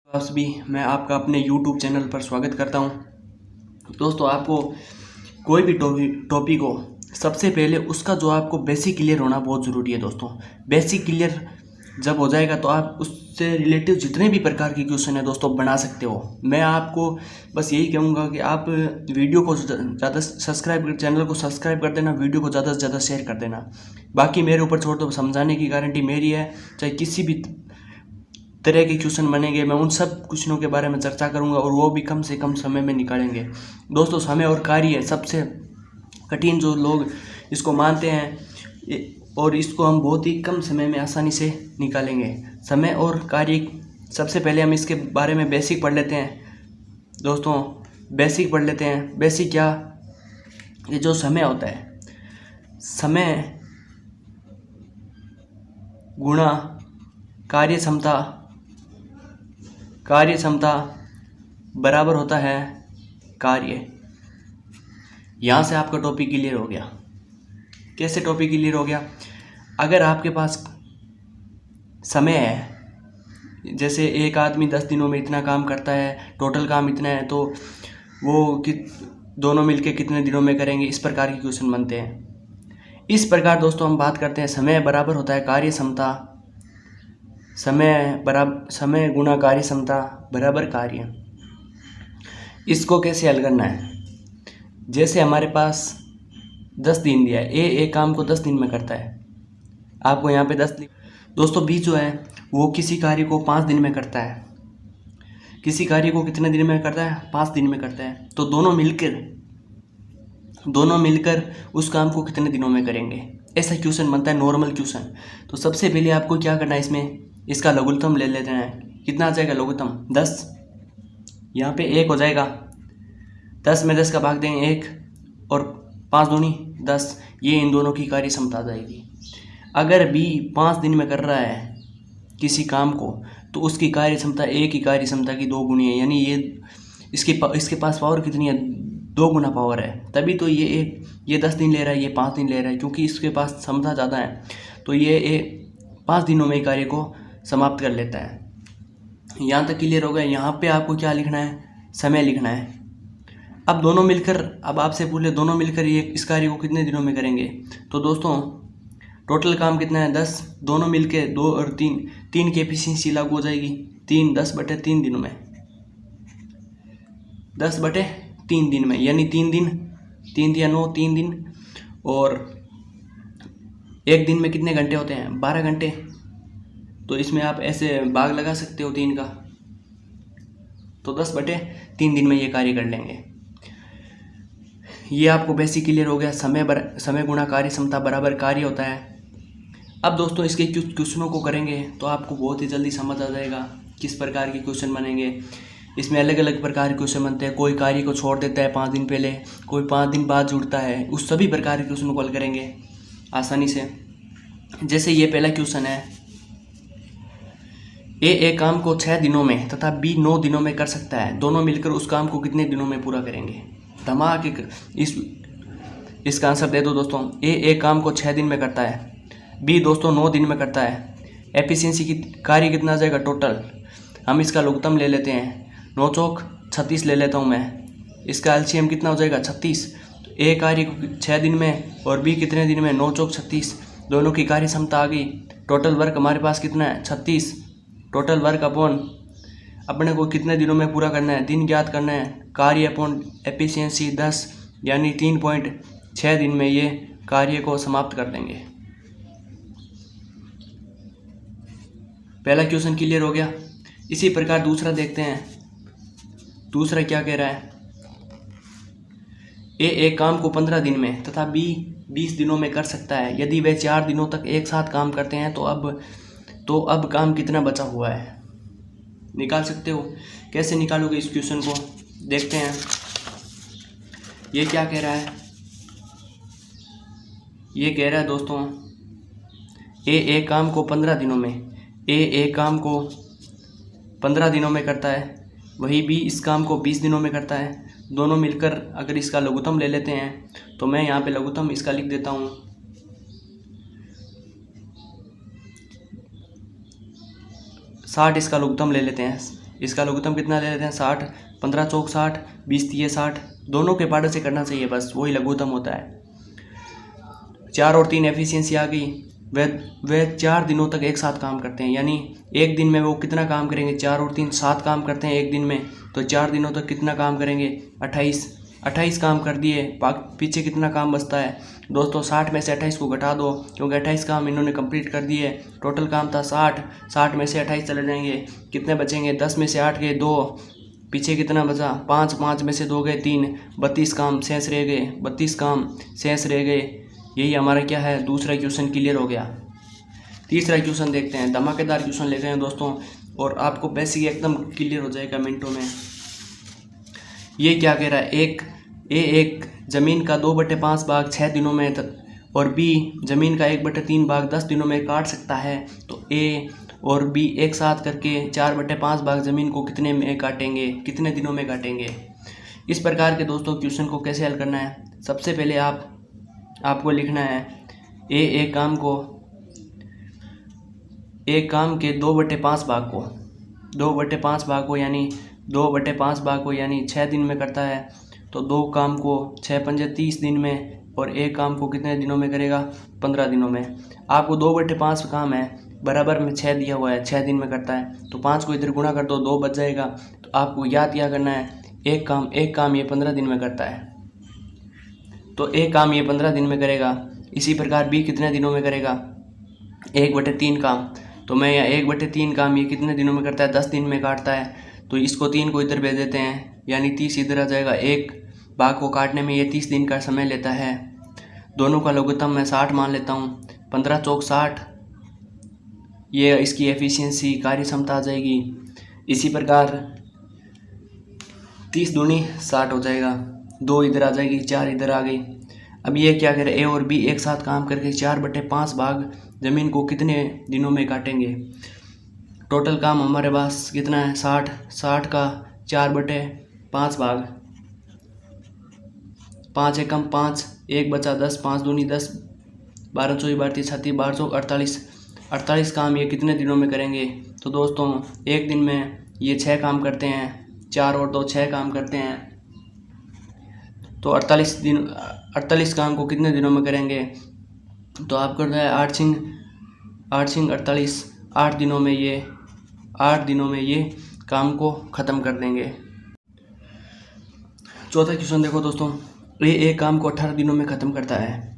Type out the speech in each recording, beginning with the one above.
आप भी मैं आपका अपने YouTube चैनल पर स्वागत करता हूं। दोस्तों, आपको कोई भी टॉपिक हो, सबसे पहले उसका जो आपको बेसिक क्लियर होना बहुत ज़रूरी है। दोस्तों, बेसिक क्लियर जब हो जाएगा तो आप उससे रिलेटिव जितने भी प्रकार के क्वेश्चन है दोस्तों बना सकते हो। मैं आपको बस यही कहूँगा कि आप वीडियो को ज़्यादा चैनल को सब्सक्राइब कर देना, वीडियो को ज़्यादा से ज़्यादा शेयर कर देना। बाकी मेरे ऊपर छोड़ दो, समझाने की गारंटी मेरी है। चाहे किसी भी तरह के क्वेश्चन बनेंगे, मैं उन सब क्वेश्चनों के बारे में चर्चा करूंगा और वो भी कम से कम समय में निकालेंगे। दोस्तों, समय और कार्य सबसे कठिन जो लोग इसको मानते हैं और इसको हम बहुत ही कम समय में आसानी से निकालेंगे। समय और कार्य, सबसे पहले हम इसके बारे में बेसिक पढ़ लेते हैं। दोस्तों, बेसिक पढ़ लेते हैं। बेसिक क्या? ये जो समय होता है, समय गुणा कार्य क्षमता बराबर होता है कार्य। यहाँ से आपका टॉपिक क्लियर हो गया। कैसे टॉपिक क्लियर हो गया? अगर आपके पास समय है, जैसे एक आदमी 10 दिनों में इतना काम करता है, टोटल काम इतना है, तो वो दोनों मिलके कितने दिनों में करेंगे, इस प्रकार के क्वेश्चन बनते हैं। इस प्रकार दोस्तों हम बात करते हैं, समय बराबर होता है कार्य क्षमता, समय गुणा कार्य क्षमता बराबर कार्य। इसको कैसे हल करना है? जैसे हमारे पास 10 दिन दिया है, एक काम को 10 दिन में करता है। आपको यहाँ पे 10 दिन। दोस्तों, बी जो है वो किसी कार्य को 5 दिन में करता है। किसी कार्य को कितने दिन में करता है? 5 दिन में करता है। तो दोनों मिलकर उस काम को कितने दिनों में करेंगे, ऐसा क्वेश्चन बनता है, नॉर्मल क्वेश्चन। तो सबसे पहले आपको क्या करना है, इसका लघुत्तम ले लेते हैं। कितना आ जाएगा लघुत्तम? 10। यहाँ पे 1 हो जाएगा, 10 में 10 का भाग देंगे 1 और 5 दूनी 10। ये इन दोनों की कार्य क्षमता आ जाएगी। अगर बी 5 दिन में कर रहा है किसी काम को, तो उसकी कार्य क्षमता ए की कार्य क्षमता की 2 गुनी है। यानी ये इसके पास पावर कितनी है? 2 गुना पावर है। तभी तो ये 10 दिन ले रहा है, ये 5 दिन ले रहा है, क्योंकि इसके पास क्षमता ज़्यादा है। तो ये 5 दिनों में कार्य को समाप्त कर लेता है। यहाँ तक क्लियर हो गया। यहाँ पे आपको क्या लिखना है? समय लिखना है। अब दोनों मिलकर, अब आपसे पूछे दोनों मिलकर ये इस कार्य को कितने दिनों में करेंगे, तो दोस्तों टोटल काम कितना है? 10। दोनों मिलके 2 और 3 की एफिशिएंसी लागू हो जाएगी। 3 10/3 दिनों में, 10/3 दिन में, यानी 3 दिन, 3 या 9, 3 दिन। और एक दिन में कितने घंटे होते हैं? 12 घंटे। तो इसमें आप ऐसे भाग लगा सकते हो 3 का, तो 10/3 दिन में ये कार्य कर लेंगे। ये आपको बेसिक क्लियर हो गया। समय गुणा कार्य क्षमता बराबर कार्य होता है। अब दोस्तों इसके क्वेश्चनों को करेंगे तो आपको बहुत ही जल्दी समझ आ जाएगा किस प्रकार के क्वेश्चन बनेंगे। इसमें अलग अलग प्रकार के क्वेश्चन बनते हैं। कोई कार्य को छोड़ देता है 5 दिन पहले, कोई 5 दिन बाद जुड़ता है। उस सभी प्रकार के क्वेश्चन को हल करेंगे आसानी से। जैसे ये पहला क्वेश्चन है, एक काम को 6 दिनों में तथा बी 9 दिनों में कर सकता है। दोनों मिलकर उस काम को कितने दिनों में पूरा करेंगे? धमाके इसका आंसर दे दो दोस्तों। एक काम को 6 दिन में करता है, बी दोस्तों 9 दिन में करता है। एफिशिएंसी की कार्य कितना आ जाएगा टोटल? हम इसका लघुत्तम ले लेते हैं। 9 चौक 36 ले लेता हूँ मैं। इसका एलसीएम कितना हो जाएगा? 36। तो ए कार्य को 6 दिन में और बी कितने दिन में? 9 चौक 36। दोनों की कार्य क्षमता आ गई। टोटल वर्क हमारे पास कितना है? 36। टोटल वर्क अपॉन अपने को कितने दिनों में पूरा करना है? दिन ज्ञात करना है। कार्य अपॉन एफिशिएंसी 10, यानी 3.6 दिन में ये कार्य को समाप्त कर देंगे। पहला क्वेश्चन क्लियर हो गया। इसी प्रकार दूसरा देखते हैं। दूसरा क्या कह रहा है? एक काम को 15 दिन में तथा बी 20 दिनों में कर सकता है। यदि वे 4 दिनों तक एक साथ काम करते हैं तो अब काम कितना बचा हुआ है? निकाल सकते हो। कैसे निकालोगे इस क्वेश्चन को? देखते हैं ये क्या कह रहा है। ये कह रहा है दोस्तों, एक काम को 15 दिनों में, एक काम को 15 दिनों में करता है, वही बी इस काम को 20 दिनों में करता है। दोनों मिलकर अगर इसका लघुत्तम ले लेते हैं तो मैं यहाँ पे लघुत्तम इसका लिख देता हूँ। 60 इसका लघुत्तम ले लेते हैं। इसका लघुत्तम कितना ले लेते हैं 60, 15 चौक 60, 20 तिये 60, दोनों के पार्ट से करना चाहिए, बस वही लघुत्तम होता है। 4 और 3 एफिशिएंसी आ गई। वे 4 दिनों तक एक साथ काम करते हैं, यानी एक दिन में वो कितना काम करेंगे, 4 और 3 7 काम करते हैं एक दिन में, तो 4 दिनों तक कितना काम करेंगे 28 काम कर दिए। पीछे कितना काम बचता है दोस्तों, 60 में से 28 को घटा दो, क्योंकि 28 काम इन्होंने कंप्लीट कर दिए। टोटल काम था 60 में से 28 चले जाएंगे, कितने बचेंगे 10 में से 8 गए 2, पीछे कितना बचा 5 में से 2 गए 3, 32 काम शेष रह गए, 32 काम शेष रह गए। यही हमारा क्या है, दूसरा क्वेश्चन क्लियर हो गया। तीसरा क्वेश्चन देखते हैं, धमाकेदार क्वेश्चन लेते हैं दोस्तों, और आपको बेसिक एकदम क्लियर हो जाएगा मिनटों में। ये क्या कह रहा है, एक ज़मीन का 2/5 भाग 6 दिनों में और बी ज़मीन का 1/3 भाग 10 दिनों में काट सकता है, तो ए और बी एक साथ करके 4/5 भाग ज़मीन को कितने में काटेंगे, कितने दिनों में काटेंगे। इस प्रकार के दोस्तों क्वेश्चन को कैसे हल करना है, सबसे पहले आपको लिखना है एक काम के 2/5 भाग को यानी 2/5 भाग को यानी 6 दिन में करता है, तो 2 काम को 6 पंजे 30 दिन में, और एक काम को कितने दिनों में करेगा 15 दिनों में। आपको 2/5 काम है, बराबर में 6 दिया हुआ है, 6 दिन में करता है, तो 5 को इधर गुणा कर दो, 2 बच जाएगा। तो आपको याद क्या करना है, एक काम ये 15 दिन में करता है, तो एक काम ये 15 दिन में करेगा। इसी प्रकार बी कितने दिनों में करेगा 1/3 काम, तो मैं यहाँ 1/3 काम ये कितने दिनों में करता है 10 दिन में काटता है, तो इसको 3 को इधर भेज देते हैं, यानी 30 इधर आ जाएगा। एक भाग को काटने में ये 30 दिन का समय लेता है। दोनों का लघुत्तम मैं 60 मान लेता हूँ, 15 चौक 60, ये इसकी एफिशिएंसी कार्य क्षमता आ जाएगी। इसी प्रकार 30 दूनी 60 हो जाएगा, 2 इधर आ जाएगी, 4 इधर आ गई। अब ये क्या करें, ए और बी एक साथ काम करके 4/5 भाग ज़मीन को कितने दिनों में काटेंगे। टोटल काम हमारे पास कितना है 60 का 4/5 भाग, 5 एकम 5, 1 बचा 10, 5 दूनी 10, 12 चौकी 32 36, 12 चौक 48 काम ये कितने दिनों में करेंगे। तो दोस्तों एक दिन में ये 6 काम करते हैं, 4 और 2 6 काम करते हैं, तो 48 काम को कितने दिनों में करेंगे। तो आप कर रहे हैं 8 सिंह 48, 8 दिनों में ये काम को ख़त्म कर देंगे। चौथा क्वेश्चन देखो दोस्तों, ए एक काम को 18 दिनों में ख़त्म करता है।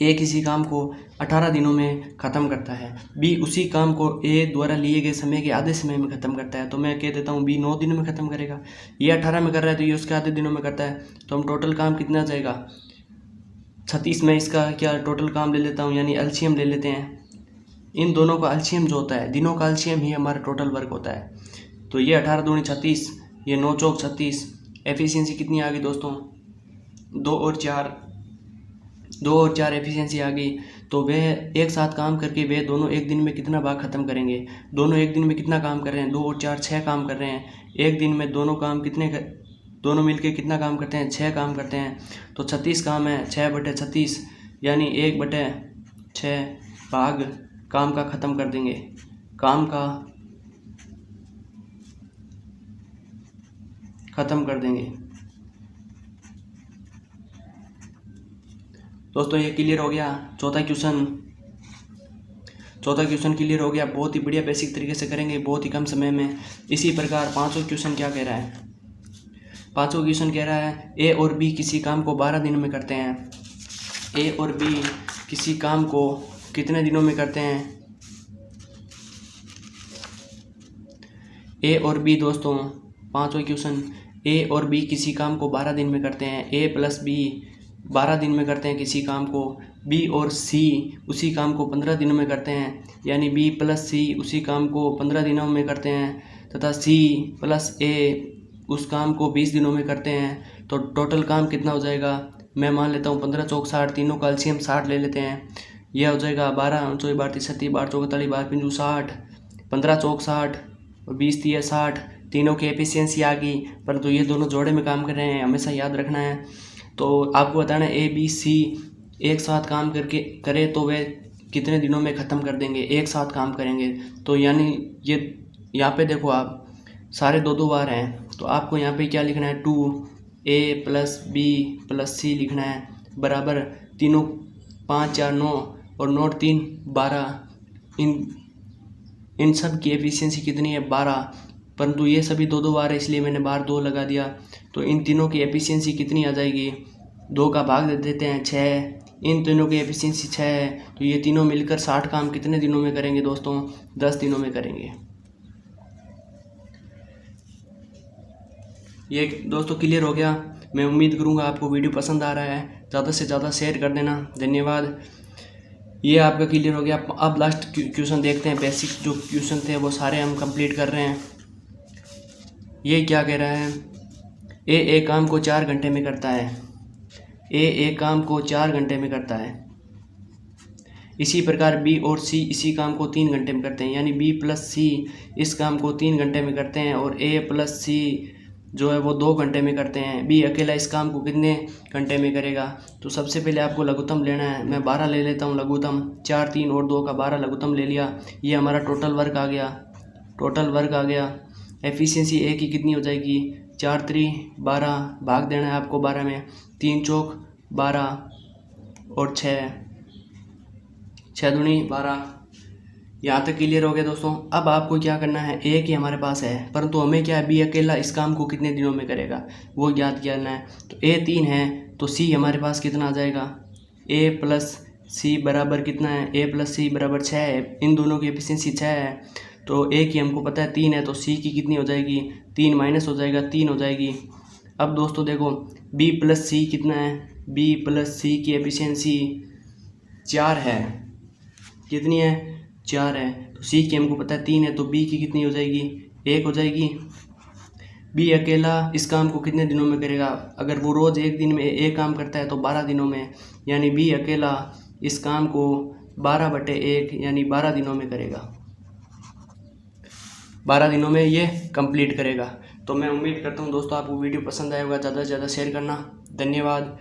ए किसी काम को 18 दिनों में ख़त्म करता है, बी उसी काम को ए द्वारा लिए गए समय के आधे समय में ख़त्म करता है, तो मैं कह देता हूँ बी 9 दिनों में ख़त्म करेगा। ये 18 में कर रहा है तो ये उसके आधे दिनों में करता है, तो हम टोटल काम कितना जाएगा 36 में इसका क्या टोटल काम ले लेता हूँ, यानी एलसीएम ले लेते हैं। इन दोनों का एलसीएम जो होता है, दिनों का एलसीएम ही हमारा टोटल वर्क होता है। तो ये 18 दूनी 36, ये 9 चौक 36, एफिशिएंसी कितनी आ गई दोस्तों 2 और 4 एफिशिएंसी आ गई। तो वे एक साथ काम करके वे दोनों एक दिन में कितना भाग ख़त्म करेंगे। दोनों एक दिन में कितना काम कर रहे हैं, 2 और 4 6 काम कर रहे हैं। एक दिन में दोनों मिलके कितना काम करते हैं 6 काम करते हैं, तो 36 काम है, 6/36 यानी 1/6 भाग काम का ख़त्म कर देंगे। काम का ख़त्म कर देंगे। दोस्तों ये क्लियर हो गया, चौथा क्वेश्चन क्लियर हो गया। बहुत ही बढ़िया बेसिक तरीके से करेंगे, बहुत ही कम समय में। इसी प्रकार पांचवा क्वेश्चन क्या कह रहा है, पांचवा क्वेश्चन कह रहा है ए और बी किसी काम को 12 दिन में करते हैं। ए और बी किसी काम को कितने दिनों में करते हैं। ए और बी दोस्तों पांचवा क्वेश्चन, ए और बी किसी काम को 12 दिन में करते हैं। ए प्लस बी 12 दिन में करते हैं किसी काम को। बी और सी उसी काम को 15 दिनों में करते हैं, यानी बी प्लस सी उसी काम को 15 दिनों में करते हैं, तथा सी प्लस ए उस काम को 20 दिनों में करते हैं। तो टोटल काम कितना हो जाएगा, मैं मान लेता हूँ 15 चौक 60, तीनों का एलसीएम 60 ले लेते हैं। यह हो जाएगा 12 चौक 32 36, 12 चौक 48, 12 पंजू 60, 15 चौक 60 और 20 तिया 60। तीनों की एफिशिएंसी आ गई, परंतु ये दोनों जोड़े में काम कर रहे हैं, हमेशा याद रखना है। तो आपको बताना है ए बी सी एक साथ काम करे तो वे कितने दिनों में ख़त्म कर देंगे, एक साथ काम करेंगे। तो यानी ये यहाँ पे देखो आप सारे दो दो बार हैं, तो आपको यहाँ पे क्या लिखना है, 2a + b + c लिखना है, बराबर तीनों 5 4 9 और 9 3 12। इन सब की एफिशिएंसी कितनी है, 12, परंतु ये सभी दो दो बार है इसलिए मैंने बार 2 लगा दिया। तो इन तीनों की एफिशिएंसी कितनी आ जाएगी, 2 का भाग दे देते हैं 6, इन तीनों की एफिशिएंसी 6 है, तो ये तीनों मिलकर 60 काम कितने दिनों में करेंगे दोस्तों, 10 दिनों में करेंगे। ये दोस्तों क्लियर हो गया। मैं उम्मीद करूँगा आपको वीडियो पसंद आ रहा है, ज़्यादा से ज़्यादा शेयर कर देना, धन्यवाद। ये आपका क्लियर हो गया। अब लास्ट क्वेश्चन देखते हैं। बेसिक जो क्वेश्चन थे वो सारे हम कंप्लीट कर रहे हैं। ये क्या कह रहा है, ए एक काम को 4 घंटे में करता है, ए एक काम को 4 घंटे में करता है। इसी प्रकार बी और सी इसी काम को 3 घंटे में करते हैं, यानी बी + सी इस काम को 3 घंटे में करते हैं और ए + सी जो है वो 2 घंटे में करते हैं। बी अकेला इस काम को कितने घंटे में करेगा। तो सबसे पहले आपको लघुत्तम लेना है। मैं 12 ले लेता हूँ लघुत्तम, 4 3 और 2 का 12 लघुत्तम ले लिया। ये हमारा टोटल वर्क आ गया, टोटल वर्क आ गया। एफिशिएंसी ए की कितनी हो जाएगी, 4 3 12, भाग देना है आपको 12 में, 3 चौक 12 और 6 दूनी 12। यहाँ तक क्लियर हो गया दोस्तों। अब आपको क्या करना है, ए की हमारे पास है, परंतु हमें क्या है, बी अकेला इस काम को कितने दिनों में करेगा वो ज्ञात करना है। तो ए 3 है तो सी हमारे पास कितना आ जाएगा, ए + सी बराबर कितना है, ए + सी बराबर 6 है। इन दोनों की एफिशिएंसी 6 है, तो ए की हमको पता है 3 है, तो सी की कितनी हो जाएगी, 3 माइनस हो जाएगा, 3 हो जाएगी। अब दोस्तों देखो बी + सी कितना है, बी + सी की एफिशिएंसी 4 है, कितनी है, 4 है। तो सी की हमको पता है 3 है, तो बी की कितनी हो जाएगी, 1 हो जाएगी। बी अकेला इस काम को कितने दिनों में करेगा, अगर वो रोज़ एक दिन में एक काम करता है तो 12 दिनों में, यानी बी अकेला इस काम को 12/1 यानी 12 दिनों में करेगा, 12 दिनों में ये कंप्लीट करेगा। तो मैं उम्मीद करता हूँ दोस्तों आपको वीडियो पसंद आएगा, ज़्यादा से ज़्यादा शेयर करना, धन्यवाद।